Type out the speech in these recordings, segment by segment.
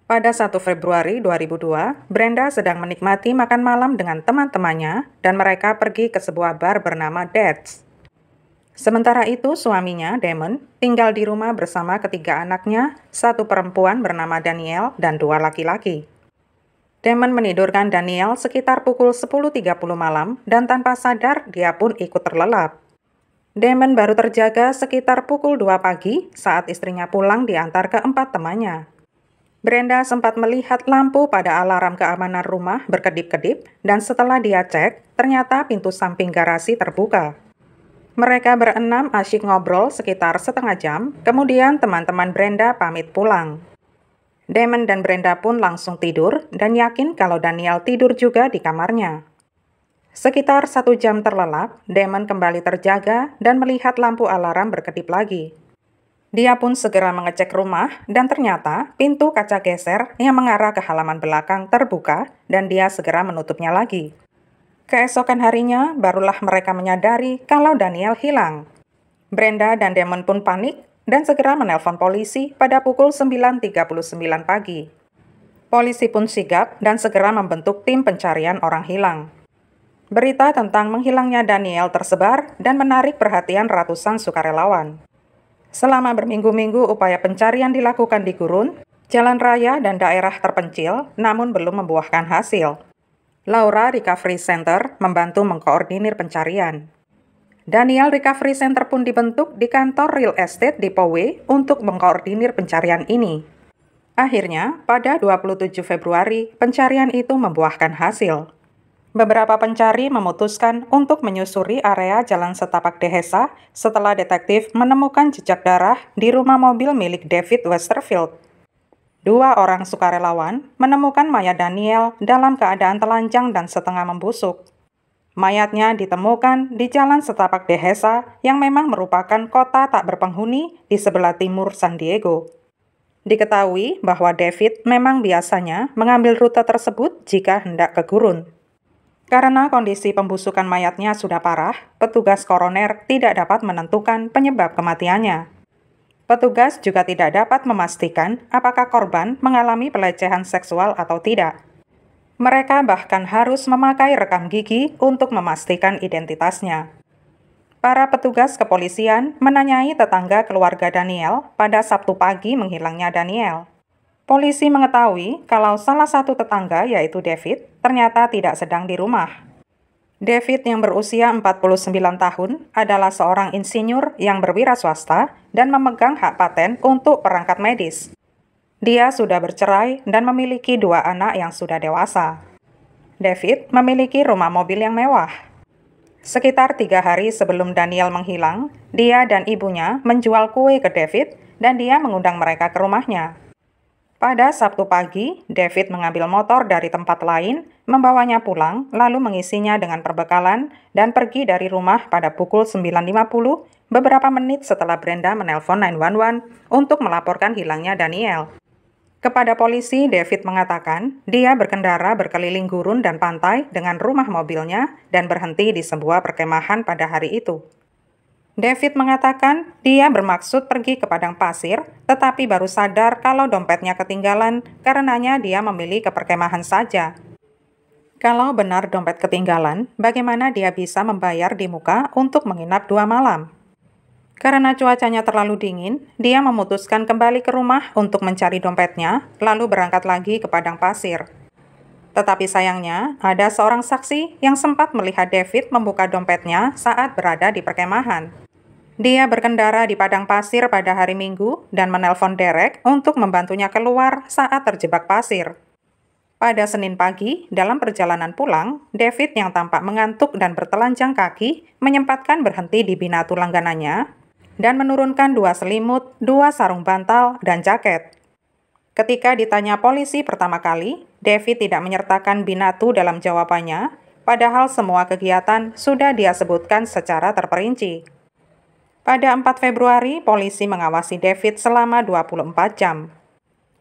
Pada 1 Februari 2002, Brenda sedang menikmati makan malam dengan teman-temannya dan mereka pergi ke sebuah bar bernama Dad's. Sementara itu, suaminya, Damon, tinggal di rumah bersama ketiga anaknya, satu perempuan bernama Danielle dan dua laki-laki. Damon menidurkan Danielle sekitar pukul 10.30 malam dan tanpa sadar dia pun ikut terlelap. Damon baru terjaga sekitar pukul 2 pagi saat istrinya pulang diantar ke 4 temannya. Brenda sempat melihat lampu pada alarm keamanan rumah berkedip-kedip dan setelah dia cek, ternyata pintu samping garasi terbuka. Mereka berenam asyik ngobrol sekitar setengah jam, kemudian teman-teman Brenda pamit pulang. Damon dan Brenda pun langsung tidur dan yakin kalau Danielle tidur juga di kamarnya. Sekitar 1 jam terlelap, Damon kembali terjaga dan melihat lampu alarm berkedip lagi. Dia pun segera mengecek rumah dan ternyata pintu kaca geser yang mengarah ke halaman belakang terbuka dan dia segera menutupnya lagi. Keesokan harinya, barulah mereka menyadari kalau Danielle hilang. Brenda dan Damon pun panik dan segera menelpon polisi pada pukul 9.39 pagi. Polisi pun sigap dan segera membentuk tim pencarian orang hilang. Berita tentang menghilangnya Danielle tersebar dan menarik perhatian ratusan sukarelawan. Selama berminggu-minggu upaya pencarian dilakukan di gurun, jalan raya dan daerah terpencil, namun belum membuahkan hasil. Laura Recovery Center membantu mengkoordinir pencarian. Danielle Recovery Center pun dibentuk di kantor real estate di Poway untuk mengkoordinir pencarian ini. Akhirnya, pada 27 Februari, pencarian itu membuahkan hasil. Beberapa pencari memutuskan untuk menyusuri area Jalan Setapak Dehesa setelah detektif menemukan jejak darah di rumah mobil milik David Westerfield. 2 orang sukarelawan menemukan mayat Danielle dalam keadaan telanjang dan setengah membusuk. Mayatnya ditemukan di Jalan Setapak Dehesa yang memang merupakan kota tak berpenghuni di sebelah timur San Diego. Diketahui bahwa David memang biasanya mengambil rute tersebut jika hendak ke gurun. Karena kondisi pembusukan mayatnya sudah parah, petugas koroner tidak dapat menentukan penyebab kematiannya. Petugas juga tidak dapat memastikan apakah korban mengalami pelecehan seksual atau tidak. Mereka bahkan harus memakai rekam gigi untuk memastikan identitasnya. Para petugas kepolisian menanyai tetangga keluarga Danielle pada Sabtu pagi menghilangnya Danielle. Polisi mengetahui kalau salah satu tetangga, yaitu David, ternyata tidak sedang di rumah. David yang berusia 49 tahun adalah seorang insinyur yang berwira swasta dan memegang hak paten untuk perangkat medis. Dia sudah bercerai dan memiliki 2 anak yang sudah dewasa. David memiliki rumah mobil yang mewah. Sekitar 3 hari sebelum Danielle menghilang, dia dan ibunya menjual kue ke David dan dia mengundang mereka ke rumahnya. Pada Sabtu pagi, David mengambil motor dari tempat lain, membawanya pulang, lalu mengisinya dengan perbekalan dan pergi dari rumah pada pukul 9.50 beberapa menit setelah Brenda menelpon 911 untuk melaporkan hilangnya Danielle. Kepada polisi, David mengatakan dia berkendara berkeliling gurun dan pantai dengan rumah mobilnya dan berhenti di sebuah perkemahan pada hari itu. David mengatakan dia bermaksud pergi ke padang pasir, tetapi baru sadar kalau dompetnya ketinggalan karenanya dia memilih ke perkemahan saja. Kalau benar dompet ketinggalan, bagaimana dia bisa membayar di muka untuk menginap 2 malam? Karena cuacanya terlalu dingin, dia memutuskan kembali ke rumah untuk mencari dompetnya, lalu berangkat lagi ke padang pasir. Tetapi sayangnya, ada seorang saksi yang sempat melihat David membuka dompetnya saat berada di perkemahan. Dia berkendara di padang pasir pada hari Minggu dan menelpon Derek untuk membantunya keluar saat terjebak pasir. Pada Senin pagi, dalam perjalanan pulang, David yang tampak mengantuk dan bertelanjang kaki menyempatkan berhenti di binatu langganannya dan menurunkan 2 selimut, 2 sarung bantal, dan jaket. Ketika ditanya polisi pertama kali, David tidak menyertakan binatu dalam jawabannya, padahal semua kegiatan sudah dia sebutkan secara terperinci. Pada 4 Februari, polisi mengawasi David selama 24 jam.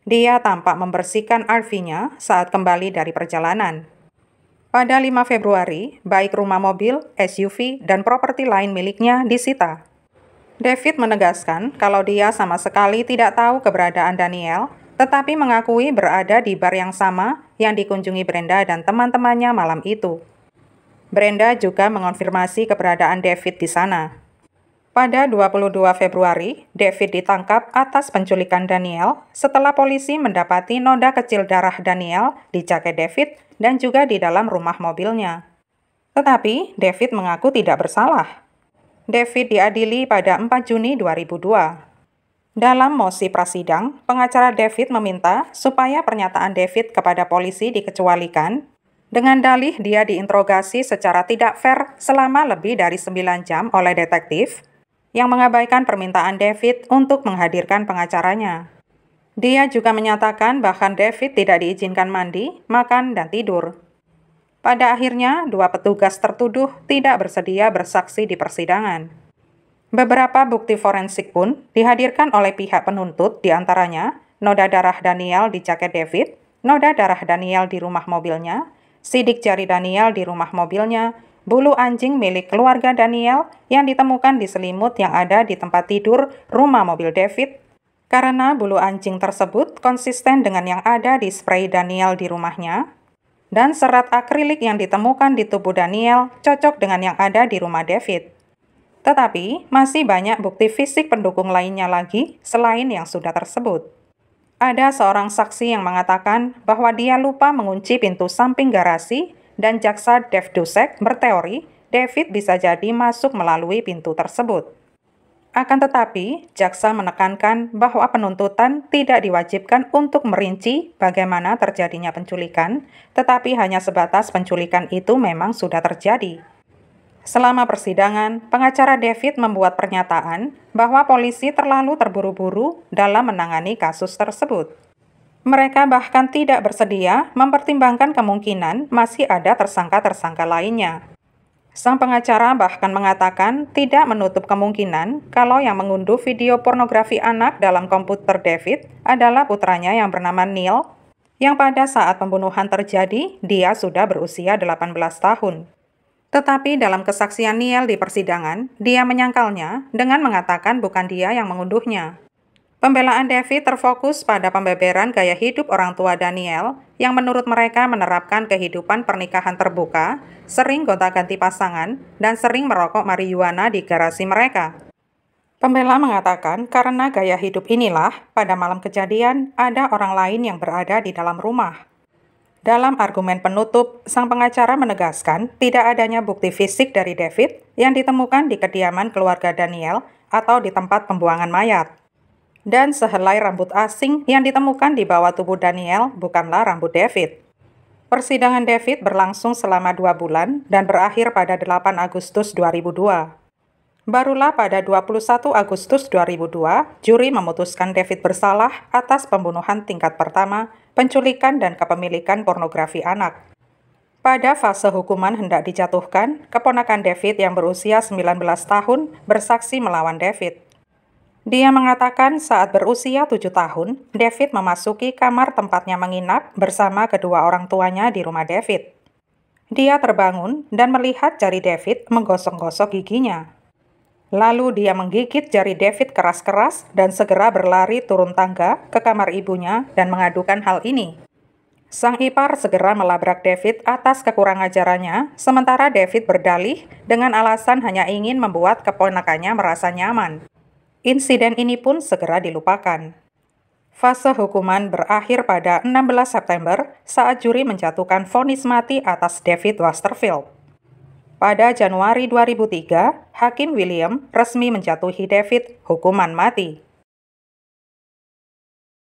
Dia tampak membersihkan RV-nya saat kembali dari perjalanan. Pada 5 Februari, baik rumah mobil, SUV, dan properti lain miliknya disita. David menegaskan kalau dia sama sekali tidak tahu keberadaan Danielle tetapi mengakui berada di bar yang sama yang dikunjungi Brenda dan teman-temannya malam itu. Brenda juga mengonfirmasi keberadaan David di sana. Pada 22 Februari, David ditangkap atas penculikan Daniel setelah polisi mendapati noda kecil darah Daniel di jaket David dan juga di dalam rumah mobilnya. Tetapi David mengaku tidak bersalah. David diadili pada 4 Juni 2002. Dalam mosi prasidang, pengacara David meminta supaya pernyataan David kepada polisi dikecualikan dengan dalih dia diinterogasi secara tidak fair selama lebih dari 9 jam oleh detektif yang mengabaikan permintaan David untuk menghadirkan pengacaranya. Dia juga menyatakan bahkan David tidak diizinkan mandi, makan, dan tidur. Pada akhirnya, dua petugas tertuduh tidak bersedia bersaksi di persidangan. Beberapa bukti forensik pun dihadirkan oleh pihak penuntut, diantaranya noda darah Daniel di jaket David, noda darah Daniel di rumah mobilnya, sidik jari Daniel di rumah mobilnya, bulu anjing milik keluarga Daniel yang ditemukan di selimut yang ada di tempat tidur rumah mobil David, karena bulu anjing tersebut konsisten dengan yang ada di spray Daniel di rumahnya, dan serat akrilik yang ditemukan di tubuh Daniel cocok dengan yang ada di rumah David. Tetapi, masih banyak bukti fisik pendukung lainnya lagi selain yang sudah tersebut. Ada seorang saksi yang mengatakan bahwa dia lupa mengunci pintu samping garasi dan jaksa Dave Dusek berteori David bisa jadi masuk melalui pintu tersebut. Akan tetapi, jaksa menekankan bahwa penuntutan tidak diwajibkan untuk merinci bagaimana terjadinya penculikan, tetapi hanya sebatas penculikan itu memang sudah terjadi. Selama persidangan, pengacara David membuat pernyataan bahwa polisi terlalu terburu-buru dalam menangani kasus tersebut. Mereka bahkan tidak bersedia mempertimbangkan kemungkinan masih ada tersangka-tersangka lainnya. Sang pengacara bahkan mengatakan tidak menutup kemungkinan kalau yang mengunduh video pornografi anak dalam komputer David adalah putranya yang bernama Neil, yang pada saat pembunuhan terjadi, dia sudah berusia 18 tahun. Tetapi dalam kesaksian Neil di persidangan, dia menyangkalnya dengan mengatakan bukan dia yang mengunduhnya. Pembelaan David terfokus pada pembeberan gaya hidup orang tua Daniel yang menurut mereka menerapkan kehidupan pernikahan terbuka, sering gonta-ganti pasangan, dan sering merokok marijuana di garasi mereka. Pembela mengatakan karena gaya hidup inilah, pada malam kejadian ada orang lain yang berada di dalam rumah. Dalam argumen penutup, sang pengacara menegaskan tidak adanya bukti fisik dari David yang ditemukan di kediaman keluarga Daniel atau di tempat pembuangan mayat. Dan sehelai rambut asing yang ditemukan di bawah tubuh Daniel bukanlah rambut David. Persidangan David berlangsung selama 2 bulan dan berakhir pada 8 Agustus 2002. Barulah pada 21 Agustus 2002, juri memutuskan David bersalah atas pembunuhan tingkat pertama, penculikan dan kepemilikan pornografi anak. Pada fase hukuman hendak dijatuhkan, keponakan David yang berusia 19 tahun bersaksi melawan David. Dia mengatakan saat berusia 7 tahun, David memasuki kamar tempatnya menginap bersama kedua orang tuanya di rumah David. Dia terbangun dan melihat jari David menggosok-gosok giginya. Lalu dia menggigit jari David keras-keras dan segera berlari turun tangga ke kamar ibunya dan mengadukan hal ini. Sang ipar segera melabrak David atas kekurang ajarannya, sementara David berdalih dengan alasan hanya ingin membuat keponakannya merasa nyaman. Insiden ini pun segera dilupakan. Fase hukuman berakhir pada 16 September saat juri menjatuhkan vonis mati atas David Westerfield. Pada Januari 2003, Hakim William resmi menjatuhi David hukuman mati.